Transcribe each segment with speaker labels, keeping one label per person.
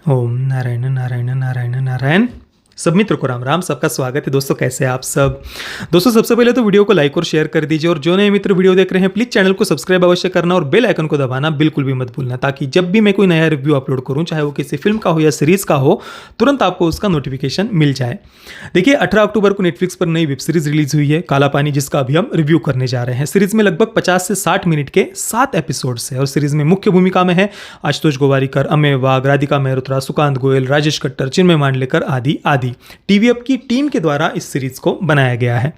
Speaker 1: ओम नारायण नारायण नारायण नारायण। सब मित्र को राम राम, सबका स्वागत है। दोस्तों कैसे हैं आप सब। दोस्तों सबसे पहले तो वीडियो को लाइक और शेयर कर दीजिए, और जो नए मित्र वीडियो देख रहे हैं प्लीज चैनल को सब्सक्राइब अवश्य करना और बेल आइकन को दबाना बिल्कुल भी मत भूलना, ताकि जब भी मैं कोई नया रिव्यू अपलोड करूं, चाहे वो किसी फिल्म का हो या सीरीज का हो, तुरंत आपको उसका नोटिफिकेशन मिल जाए। देखिए 18 अक्टूबर को नेटफ्लिक्स पर नई वेब सीरीज रिलीज हुई है काला पानी, जिसका अभी हम रिव्यू करने जा रहे हैं। सीरीज में लगभग 50 से 60 मिनट के 7 एपिसोड्स है, और सीरीज में मुख्य भूमिका में है आशुतोष गोवारिकर, अमेय वाघ, राधिका मेहरोत्रा, सुकांत गोयल, राजेश कट्टर, चिन्मय मांडलेकर आदि आदि। टीवीएफ की टीम के द्वारा इस सीरीज को बनाया गया है।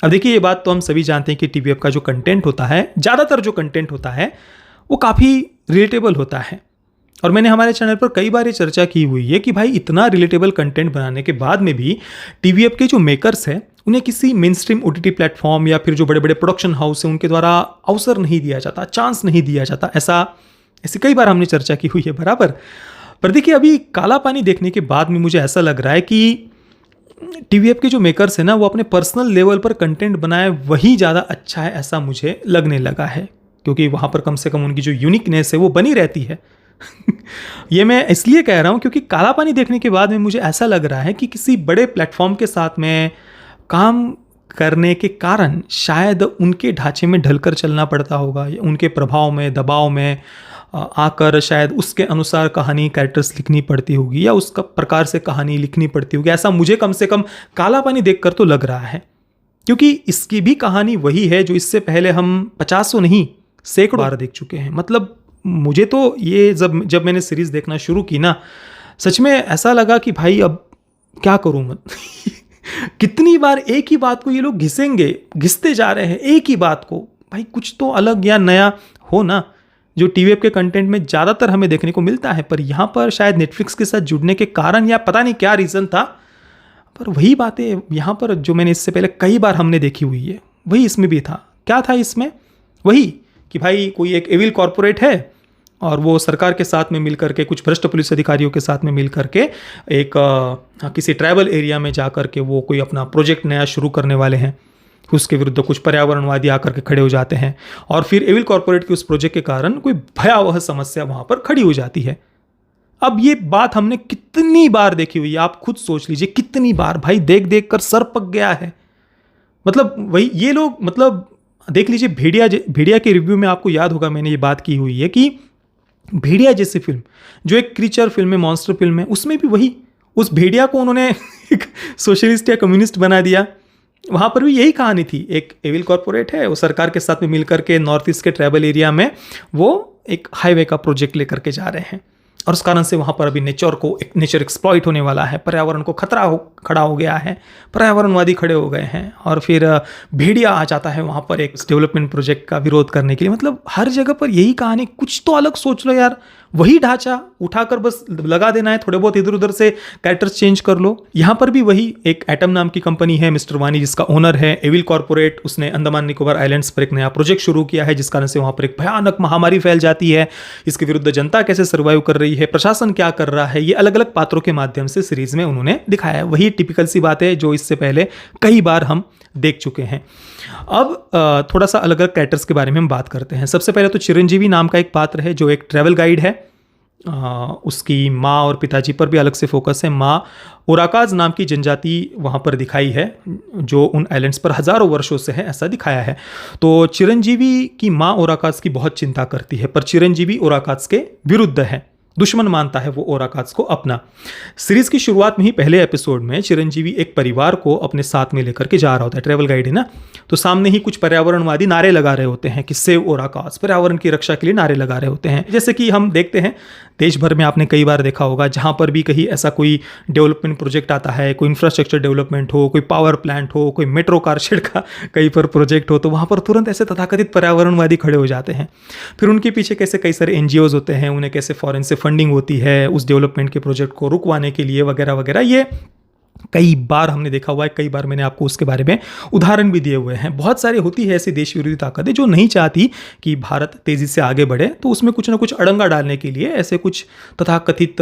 Speaker 1: अब देखिए ये बात तो हम सभी जानते हैं कि टीवीएफ का जो कंटेंट होता है, ज़्यादातर जो कंटेंट होता है वो काफ़ी रिलेटेबल होता है। और मैंने हमारे चैनल पर कई बार ये चर्चा की हुई है कि भाई इतना रिलेटेबल कंटेंट बनाने के बाद में भी टीवीएफ के जो मेकर्स हैं उन्हें किसी मेन स्ट्रीम ओटीटी प्लेटफॉर्म या फिर जो बड़े बड़े प्रोडक्शन हाउस हैं उनके द्वारा अवसर नहीं दिया जाता, चांस नहीं दिया जाता। ऐसी कई बार हमने चर्चा की हुई है बराबर। पर देखिए अभी काला पानी देखने के बाद में मुझे ऐसा लग रहा है कि टीवीएफ के जो मेकर्स हैं ना, वो अपने पर्सनल लेवल पर कंटेंट बनाए वही ज़्यादा अच्छा है, ऐसा मुझे लगने लगा है। क्योंकि वहाँ पर कम से कम उनकी जो यूनिकनेस है वो बनी रहती है। ये मैं इसलिए कह रहा हूँ क्योंकि काला पानी देखने के बाद में मुझे ऐसा लग रहा है कि किसी बड़े प्लेटफॉर्म के साथ में काम करने के कारण शायद उनके ढांचे में ढलकर चलना पड़ता होगा, या उनके प्रभाव में, दबाव में आकर शायद उसके अनुसार कहानी, कैरेक्टर्स लिखनी पड़ती होगी, या उस प्रकार से कहानी लिखनी पड़ती होगी। ऐसा मुझे कम से कम काला पानी देखकर तो लग रहा है, क्योंकि इसकी भी कहानी वही है जो इससे पहले हम 50 नहीं सैकड़ों बार देख चुके हैं। मतलब मुझे तो ये जब मैंने सीरीज देखना शुरू की ना, सच में ऐसा लगा कि भाई अब क्या करूं मैं। कितनी बार एक ही बात को ये लोग घिसते जा रहे हैं, एक ही बात को। भाई कुछ तो अलग या नया हो ना, जो टीवीएफ के कंटेंट में ज़्यादातर हमें देखने को मिलता है। पर यहाँ पर शायद नेटफ्लिक्स के साथ जुड़ने के कारण या पता नहीं क्या रीज़न था, पर वही बातें यहाँ पर जो मैंने इससे पहले कई बार हमने देखी हुई है वही इसमें भी था। क्या था इसमें? वही कि भाई कोई एक एविल कॉरपोरेट है और वो सरकार के साथ में मिल करके, कुछ भ्रष्ट पुलिस अधिकारियों के साथ में मिल करके एक किसी ट्राइबल एरिया में जा करके वो कोई अपना प्रोजेक्ट नया शुरू करने वाले हैं। उसके विरुद्ध कुछ पर्यावरणवादी आकर के खड़े हो जाते हैं, और फिर एविल कॉरपोरेट के उस प्रोजेक्ट के कारण कोई भयावह समस्या वहां पर खड़ी हो जाती है। अब ये बात हमने कितनी बार देखी हुई है, आप खुद सोच लीजिए कितनी बार। भाई देख देख कर सर पक गया है। मतलब वही ये लोग, मतलब देख लीजिए भेड़िया के रिव्यू में आपको याद होगा मैंने ये बात की हुई है कि भेड़िया जैसी फिल्म, जो एक क्रीचर फिल्म है, मॉन्स्टर फिल्म है, उसमें भी वही उस भेड़िया को उन्होंने एक सोशलिस्ट या कम्युनिस्ट बना दिया। वहाँ पर भी यही कहानी थी। एक एविल कॉरपोरेट है, वो सरकार के साथ में मिलकर के नॉर्थ ईस्ट के ट्राइबल एरिया में वो एक हाईवे का प्रोजेक्ट लेकर के जा रहे हैं, और उस कारण से वहाँ पर अभी नेचर एक्सप्लॉइट होने वाला है, पर्यावरण को खड़ा हो गया है, पर्यावरणवादी खड़े हो गए हैं, और फिर भेड़िया आ जाता है वहाँ पर एक डेवलपमेंट प्रोजेक्ट का विरोध करने के लिए। मतलब हर जगह पर यही कहानी। कुछ तो अलग सोच लो यार, वही ढांचा उठाकर बस लगा देना है, थोड़े बहुत इधर उधर से कैरेक्टर्स चेंज कर लो। यहाँ पर भी वही एक एटम नाम की कंपनी है, मिस्टर वानी जिसका ओनर है, एविल कॉरपोरेट, उसने अंडमान निकोबार आइलैंड्स पर एक नया प्रोजेक्ट शुरू किया है, जिस कारण से वहाँ पर एक भयानक महामारी फैल जाती है। इसके विरुद्ध जनता कैसे सर्वाइव कर रही है, प्रशासन क्या कर रहा है, ये अलग अलग पात्रों के माध्यम से सीरीज में उन्होंने दिखाया है। वही टिपिकल सी बात है जो इससे पहले कई बार हम देख चुके हैं। अब थोड़ा सा अलग अलग कैरेक्टर्स के बारे में हम बात करते हैं। सबसे पहले तो चिरंजीवी नाम का एक पात्र है जो एक ट्रैवल गाइड है। उसकी माँ और पिताजी पर भी अलग से फोकस है। माँ ओराकाज नाम की जनजाति वहाँ पर दिखाई है, जो उन आइलैंड्स पर हजारों वर्षों से है, ऐसा दिखाया है। तो चिरंजीवी की माँ ओराकाज की बहुत चिंता करती है, पर चिरंजीवी ओराकाज के विरुद्ध है, दुश्मन मानता है वो ओराकाज को अपना। सीरीज की शुरुआत में ही पहले एपिसोड में चिरंजीवी एक परिवार को अपने साथ में लेकर के जा रहा होता है, ट्रैवल गाइड है ना, तो सामने ही कुछ पर्यावरणवादी नारे लगा रहे होते हैं कि सेव ओराकाज, पर्यावरण की रक्षा के लिए नारे लगा रहे होते हैं। जैसे कि हम देखते हैं देश भर में, आपने कई बार देखा होगा, जहां पर भी कहीं ऐसा कोई डेवलपमेंट प्रोजेक्ट आता है, कोई इंफ्रास्ट्रक्चर डेवलपमेंट हो, कोई पावर प्लांट हो, कोई मेट्रो कार शेड का कहीं पर प्रोजेक्ट हो, तो वहां पर तुरंत ऐसे तथाकथित पर्यावरणवादी खड़े हो जाते हैं। फिर उनके पीछे कैसे कई सारे एनजीओज होते हैं, उन्हें कैसे फॉरेन से फंडिंग होती है उस डेवलपमेंट के प्रोजेक्ट को रुकवाने के लिए, वगैरह वगैरह। ये कई बार हमने देखा हुआ है, कई बार मैंने आपको उसके बारे में उदाहरण भी दिए हुए हैं। बहुत सारी होती है ऐसी देश विरोधी ताकतें जो नहीं चाहती कि भारत तेजी से आगे बढ़े, तो उसमें कुछ ना कुछ अड़ंगा डालने के लिए ऐसे कुछ तथाकथित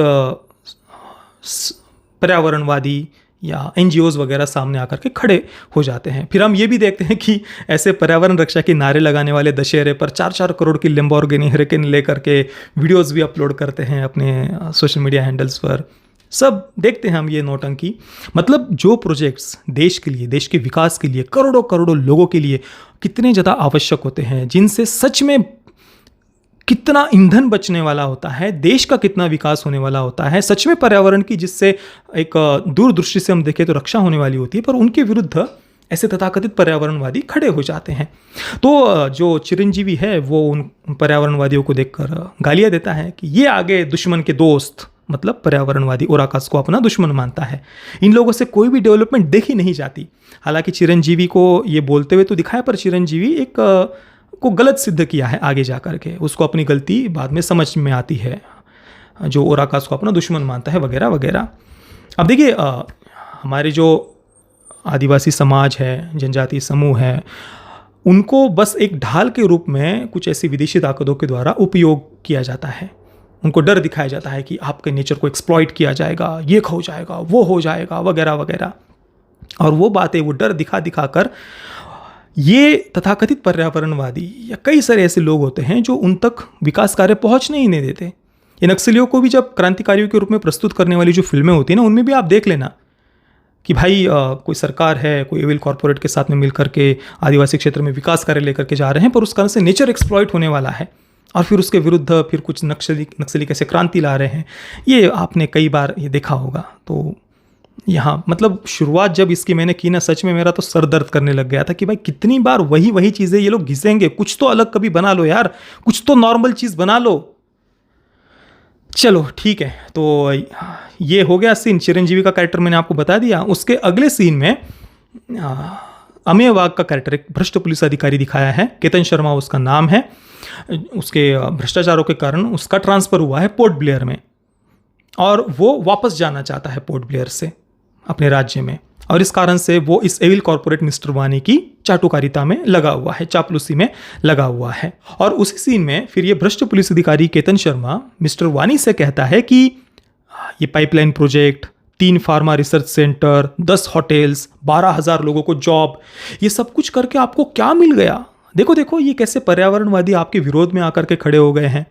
Speaker 1: पर्यावरणवादी या एनजीओज वगैरह सामने आकर के खड़े हो जाते हैं। फिर हम ये भी देखते हैं कि ऐसे पर्यावरण रक्षा के नारे लगाने वाले दशहरे पर 4-4 करोड़ की लैम्बोर्गिनी हरिकेन लेकर के वीडियोस भी अपलोड करते हैं अपने सोशल मीडिया हैंडल्स पर। सब देखते हैं हम ये नौटंकी। मतलब जो प्रोजेक्ट्स देश के लिए, देश के विकास के लिए, करोड़ों करोड़ों लोगों के लिए कितने ज़्यादा आवश्यक होते हैं, जिनसे सच में कितना ईंधन बचने वाला होता है, देश का कितना विकास होने वाला होता है, सच में पर्यावरण की जिससे एक दूरदृष्टि से हम देखें तो रक्षा होने वाली होती है, पर उनके विरुद्ध ऐसे तथाकथित पर्यावरणवादी खड़े हो जाते हैं। तो जो चिरंजीवी है वो उन पर्यावरणवादियों को देखकर गालियाँ देता है कि ये आगे दुश्मन के दोस्त, मतलब पर्यावरणवादी ओराकास को अपना दुश्मन मानता है। इन लोगों से कोई भी डेवलपमेंट देखी नहीं जाती। हालांकि चिरंजीवी को ये बोलते हुए तो दिखाया, पर चिरंजीवी एक को गलत सिद्ध किया है आगे जा कर के। उसको अपनी गलती बाद में समझ में आती है, जो ओराकास को अपना दुश्मन मानता है वगैरह वगैरह। अब देखिए हमारे जो आदिवासी समाज है, जनजातीय समूह है, उनको बस एक ढाल के रूप में कुछ ऐसी विदेशी ताकतों के द्वारा उपयोग किया जाता है। उनको डर दिखाया जाता है कि आपके नेचर को एक्सप्लॉइट किया जाएगा, ये हो जाएगा, वो हो जाएगा वगैरह वगैरह। और वो बातें, वो डर दिखा दिखा कर ये तथाकथित पर्यावरणवादी या कई सारे ऐसे लोग होते हैं जो उन तक विकास कार्य पहुंचने ही नहीं देते। ये नक्सलियों को भी जब क्रांतिकारियों के रूप में प्रस्तुत करने वाली जो फिल्में होती हैं ना, उनमें भी आप देख लेना कि भाई कोई सरकार है, कोई एविल कॉरपोरेट के साथ में मिलकर के आदिवासी क्षेत्र में विकास कार्य लेकर के जा रहे हैं, पर उस कारण से नेचर एक्सप्लॉइट होने वाला है और फिर उसके विरुद्ध फिर कुछ नक्सली कैसे क्रांति ला रहे हैं। ये आपने कई बार ये देखा होगा। तो यहाँ मतलब शुरुआत जब इसकी मैंने की ना, सच में मेरा तो सर दर्द करने लग गया था कि भाई कितनी बार वही वही चीज़ें ये लोग घिसेंगे। कुछ तो अलग कभी बना लो यार, कुछ तो नॉर्मल चीज़ बना लो। चलो ठीक है, तो ये हो गया सीन। चिरंजीवी का कैरेक्टर मैंने आपको बता दिया। उसके अगले सीन में अमेय वाघ का कैरेक्टर, एक भ्रष्ट पुलिस अधिकारी दिखाया है। केतन शर्मा उसका नाम है। उसके भ्रष्टाचारों के कारण उसका ट्रांसफ़र हुआ है पोर्ट ब्लेयर में और वो वापस जाना चाहता है पोर्ट ब्लेयर से अपने राज्य में। और इस कारण से वो इस एविल कॉर्पोरेट मिस्टर वानी की चाटुकारिता में लगा हुआ है, चापलूसी में लगा हुआ है। और उसी सीन में फिर ये भ्रष्ट पुलिस अधिकारी केतन शर्मा मिस्टर वानी से कहता है कि ये pipeline project, 3 pharma research centre, 10 hotels, 12,000 लोगों को जॉब, ये सब कुछ करके आपको क्या मिल गया? देखो देखो ये कैसे पर्यावरणवादी आपके विरोध में आकर के खड़े हो गए हैं।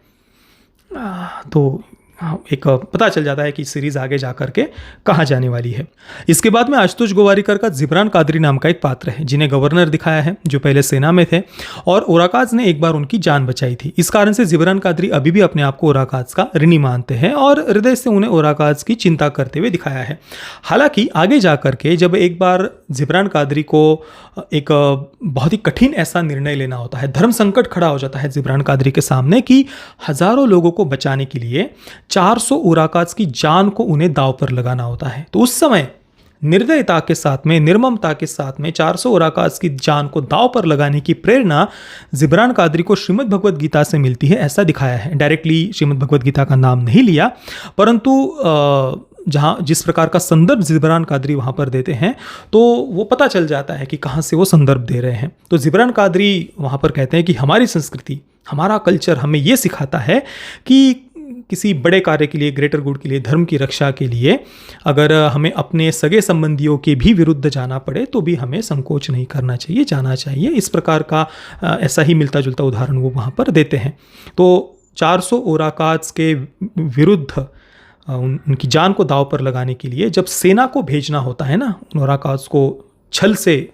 Speaker 1: तो एक पता चल जाता है कि सीरीज आगे जाकर के कहाँ जाने वाली है। इसके बाद में आशुतोष गोवारिकर का जिब्रान कादरी नाम का एक पात्र है, जिन्हें गवर्नर दिखाया है, जो पहले सेना में थे और ओराकाज ने एक बार उनकी जान बचाई थी। इस कारण से जिब्रान कादरी अभी भी अपने आप को ओराकाज का ऋणी मानते हैं और हृदय से उन्हें ओराकाज की चिंता करते हुए दिखाया है। हालांकि आगे जाकर के जब एक बार जिब्रान कादरी को एक बहुत ही कठिन ऐसा निर्णय लेना होता है, धर्म संकट खड़ा हो जाता है जिब्रान कादरी के सामने कि हजारों लोगों को बचाने के लिए 400 ओराकाज की जान को उन्हें दांव पर लगाना होता है। तो उस समय निर्दयता के साथ में, निर्ममता के साथ में 400 ओराकाज की जान को दांव पर लगाने की प्रेरणा जिब्रान कादरी को श्रीमद् भगवद गीता से मिलती है, ऐसा दिखाया है। डायरेक्टली श्रीमद् भगवद गीता का नाम नहीं लिया, परंतु जहाँ जिस प्रकार का संदर्भ जिब्रान कादरी वहाँ पर देते हैं तो वो पता चल जाता है कि कहाँ से वो संदर्भ दे रहे हैं। तो जिब्रान कादरी वहाँ पर कहते हैं कि हमारी संस्कृति, हमारा कल्चर हमें ये सिखाता है कि किसी बड़े कार्य के लिए, ग्रेटर गुड के लिए, धर्म की रक्षा के लिए अगर हमें अपने सगे संबंधियों के भी विरुद्ध जाना पड़े तो भी हमें संकोच नहीं करना चाहिए, जाना चाहिए। इस प्रकार का ऐसा ही मिलता जुलता उदाहरण वो वहाँ पर देते हैं। तो 400 ओराकाज के विरुद्ध उनकी जान को दांव पर लगाने के लिए जब सेना को भेजना होता है ना, ओराकाज को छल से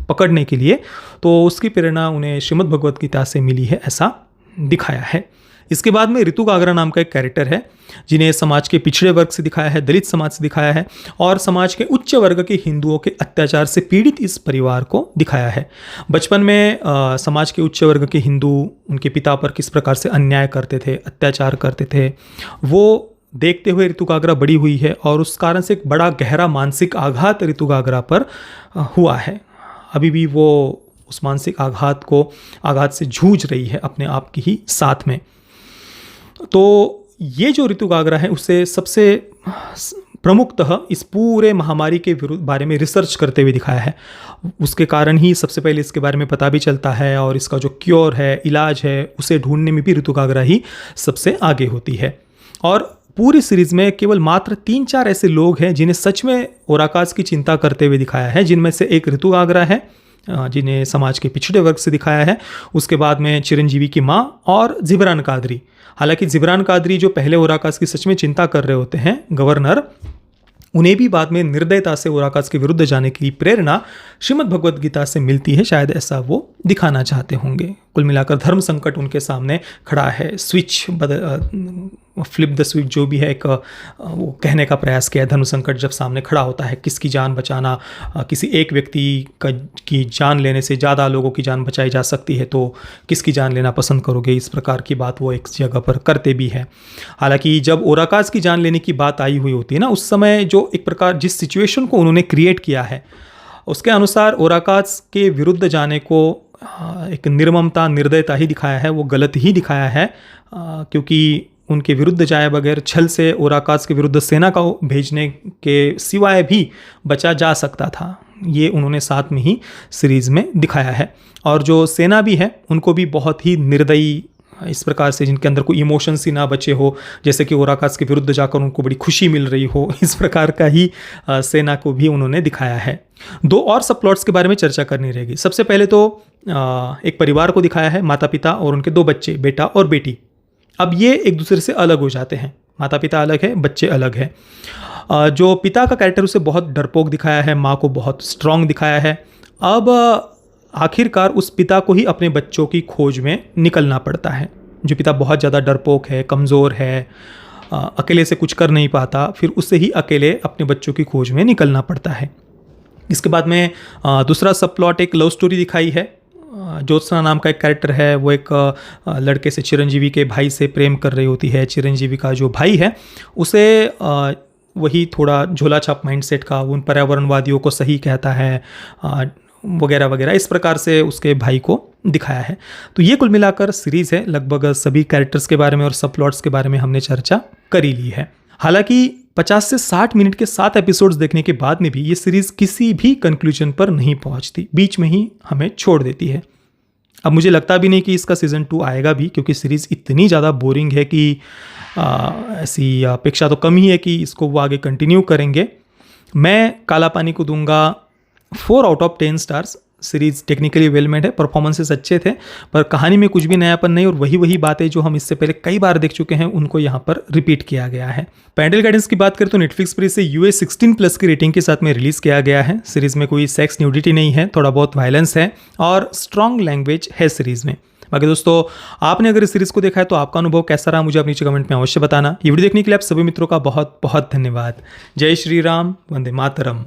Speaker 1: पकड़ने के लिए, तो उसकी प्रेरणा उन्हें श्रीमद् भगवद गीता से मिली है, ऐसा दिखाया है। इसके बाद में ऋतु गागरा नाम का एक कैरेक्टर है, जिन्हें समाज के पिछड़े वर्ग से दिखाया है, दलित समाज से दिखाया है और समाज के उच्च वर्ग के हिंदुओं के अत्याचार से पीड़ित इस परिवार को दिखाया है। बचपन में समाज के उच्च वर्ग के हिंदू उनके पिता पर किस प्रकार से अन्याय करते थे, अत्याचार करते थे, वो देखते हुए ऋतु गागरा बड़ी हुई है और उस कारण से एक बड़ा गहरा मानसिक आघात ऋतु गागरा पर हुआ है। अभी भी वो उस मानसिक आघात से जूझ रही है अपने आप की ही साथ में। तो ये जो ऋतु गागरा है उसे सबसे प्रमुखतः इस पूरे महामारी के बारे में रिसर्च करते हुए दिखाया है। उसके कारण ही सबसे पहले इसके बारे में पता भी चलता है और इसका जो क्योर है, इलाज है, उसे ढूंढने में भी ऋतु गागरा ही सबसे आगे होती है। और पूरी सीरीज में केवल मात्र 3-4 ऐसे लोग हैं जिन्हें सच में ओराकाज की चिंता करते हुए दिखाया है, जिनमें से एक ऋतु आगरा है जिन्हें समाज के पिछड़े वर्ग से दिखाया है। उसके बाद में चिरंजीवी की माँ और जिब्रान कादरी। हालांकि जिब्रान कादरी जो पहले ओराकाज की सच में चिंता कर रहे होते हैं, गवर्नर, उन्हें भी बाद में निर्दयता से ओराकाज के विरुद्ध जाने की प्रेरणा श्रीमद् भगवद गीता से मिलती है। शायद ऐसा वो दिखाना चाहते होंगे। कुल मिलाकर धर्म संकट उनके सामने खड़ा है। फ्लिप द स्विच जो भी है, एक वो कहने का प्रयास किया है। धर्म संकट जब सामने खड़ा होता है, किसकी जान बचाना, किसी एक व्यक्ति की जान लेने से ज़्यादा लोगों की जान बचाई जा सकती है, तो किसकी जान लेना पसंद करोगे, इस प्रकार की बात वो एक जगह पर करते भी है। हालांकि जब ओराकाज की जान लेने की बात आई हुई होती है ना, उस समय जो एक प्रकार जिस सिचुएशन को उन्होंने क्रिएट किया है, उसके अनुसार ओराकाज के विरुद्ध जाने को एक निर्ममता, निर्दयता ही दिखाया है, वो गलत ही दिखाया है, क्योंकि उनके विरुद्ध जाए बगैर छल से ओराकाज के विरुद्ध सेना को भेजने के सिवाय भी बचा जा सकता था। ये उन्होंने साथ में ही सीरीज़ में दिखाया है। और जो सेना भी है उनको भी बहुत ही निर्दयी, इस प्रकार से जिनके अंदर कोई इमोशंस ही ना बचे हो, जैसे कि ओराकाज के विरुद्ध जाकर उनको बड़ी खुशी मिल रही हो, इस प्रकार का ही सेना को भी उन्होंने दिखाया है। 2 और सब प्लॉट्स के बारे में चर्चा करनी रहेगी। सबसे पहले तो एक परिवार को दिखाया है, माता पिता और उनके 2 बच्चे, बेटा और बेटी। अब ये एक दूसरे से अलग हो जाते हैं, माता पिता अलग है, बच्चे अलग है। जो पिता का कैरेक्टर उसे बहुत डरपोक दिखाया है, माँ को बहुत स्ट्रांग दिखाया है। अब आखिरकार उस पिता को ही अपने बच्चों की खोज में निकलना पड़ता है। जो पिता बहुत ज़्यादा डरपोक है, कमज़ोर है, अकेले से कुछ कर नहीं पाता, फिर उसे ही अकेले अपने बच्चों की खोज में निकलना पड़ता है। इसके बाद में दूसरा सब प्लॉट एक लव स्टोरी दिखाई है। ज्योत्सना नाम का एक कैरेक्टर है, वो एक लड़के से, चिरंजीवी के भाई से प्रेम कर रही होती है। चिरंजीवी का जो भाई है उसे वही थोड़ा झोला छाप माइंडसेट का, उन पर्यावरणवादियों को सही कहता है वगैरह वगैरह, इस प्रकार से उसके भाई को दिखाया है। तो ये कुल मिलाकर सीरीज़ है। लगभग सभी कैरेक्टर्स के बारे में और सब प्लॉट्स के बारे में हमने चर्चा कर ही ली है। हालांकि 50 से 60 मिनट के 7 एपिसोड्स देखने के बाद में भी ये सीरीज़ किसी भी कंक्लूजन पर नहीं पहुंचती, बीच में ही हमें छोड़ देती है। अब मुझे लगता भी नहीं कि इसका सीज़न 2 आएगा भी, क्योंकि सीरीज़ इतनी ज़्यादा बोरिंग है कि ऐसी अपेक्षा तो कम ही है कि इसको वो आगे कंटिन्यू करेंगे। मैं काला पानी को दूंगा 4 out of 10 stars. Series technically well made है, परफॉर्मेंसेस अच्छे थे, पर कहानी में कुछ भी नयापन नहीं, और वही बातें जो हम इससे पहले कई बार देख चुके हैं उनको यहाँ पर रिपीट किया गया है। पैरेंटल गाइडेंस की बात करें तो नेटफ्लिक्स पर इसे US 16+ की रेटिंग के साथ में रिलीज़ किया गया है। सीरीज़ में कोई सेक्स न्यूडिटी नहीं है, थोड़ा बहुत वायलेंस है और स्ट्रॉन्ग लैंग्वेज है सीरीज़ में। बाकी दोस्तों, आपने अगर इस सीरीज़ को देखा है तो आपका अनुभव कैसा रहा, मुझे आप नीचे कमेंट में अवश्य बताना। ये वीडियो देखने के लिए आप सभी मित्रों का बहुत बहुत धन्यवाद। जय श्री राम, वंदे मातरम।